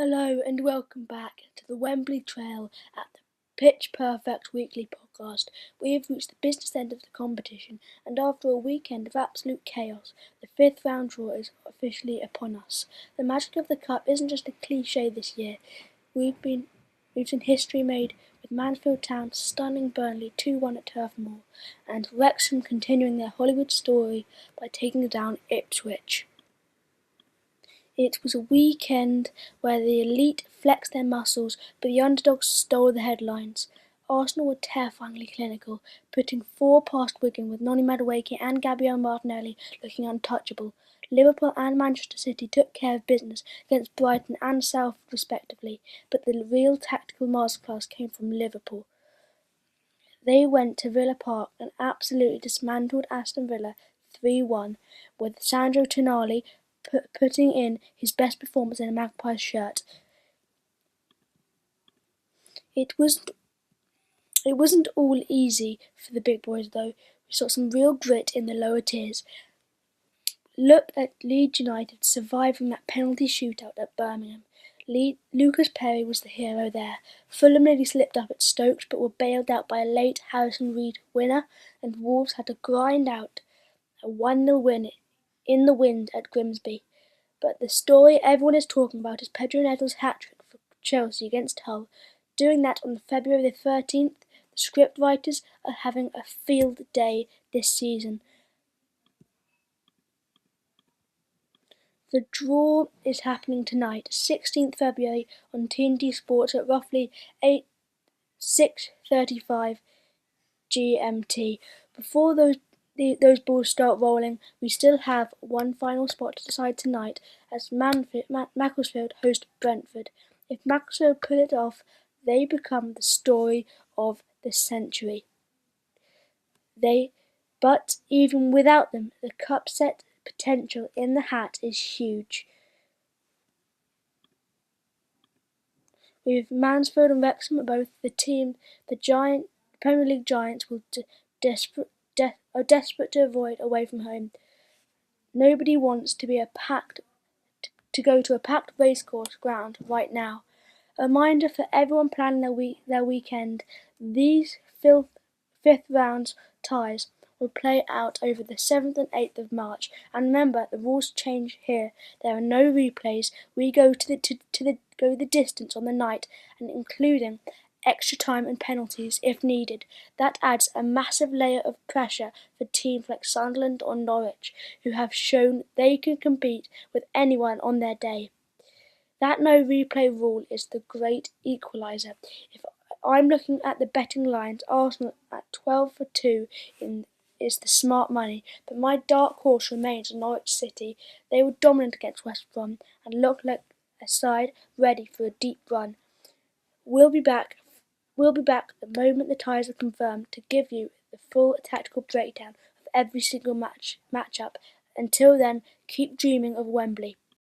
Hello and welcome back to the Wembley Trail at the Pitch Perfect Weekly Podcast. We have reached the business end of the competition, and after a weekend of absolute chaos, the fifth round draw is officially upon us. The magic of the cup isn't just a cliche this year. We've seen history made with Mansfield Town stunning Burnley 2-1 at Turf Moor, and Wrexham continuing their Hollywood story by taking down Ipswich. It was a weekend where the elite flexed their muscles, but the underdogs stole the headlines. Arsenal were terrifyingly clinical, putting 4 past Wigan with Noni Madueke and Gabriel Martinelli looking untouchable. Liverpool and Manchester City took care of business against Brighton and Salford respectively, but the real tactical masterclass came from Liverpool. They went to Villa Park and absolutely dismantled Aston Villa 3-1, with Sandro Tonali putting in his best performance in a Magpies shirt. It wasn't all easy for the big boys though. We saw some real grit in the lower tiers. Look at Leeds United surviving that penalty shootout at Birmingham. Lucas Perry was the hero there. Fulham nearly slipped up at Stoke but were bailed out by a late Harrison Reed winner, and Wolves had to grind out a 1-0 win in the wind at Grimsby. But the story everyone is talking about is Pedro Neto's hat-trick for Chelsea against Hull. Doing that on February the 13th, the scriptwriters are having a field day this season. The draw is happening tonight, 16th February, on TNT Sports at roughly 6:35 GMT. Before those balls start rolling, we still have one final spot to decide tonight as Macclesfield host Brentford. If Macclesfield pull it off, they become the story of the century. But even without them, the cup set potential in the hat is huge. With Mansfield and Wrexham both the Premier League giants are desperate to avoid away from home. Nobody wants to go to a packed racecourse ground right now. A reminder for everyone planning their weekend: these fifth round ties will play out over the 7th and 8th of March. And remember, the rules change here. There are no replays. We go the distance on the night, and including extra time and penalties if needed. That adds a massive layer of pressure for teams like Sunderland or Norwich, who have shown they can compete with anyone on their day. That no replay rule is the great equaliser. If I'm looking at the betting lines, Arsenal at 12-2 is the smart money, but my dark horse remains Norwich City. They were dominant against West Brom and look like a side ready for a deep run. We'll be back the moment the ties are confirmed to give you the full tactical breakdown of every single matchup. Until then, keep dreaming of Wembley.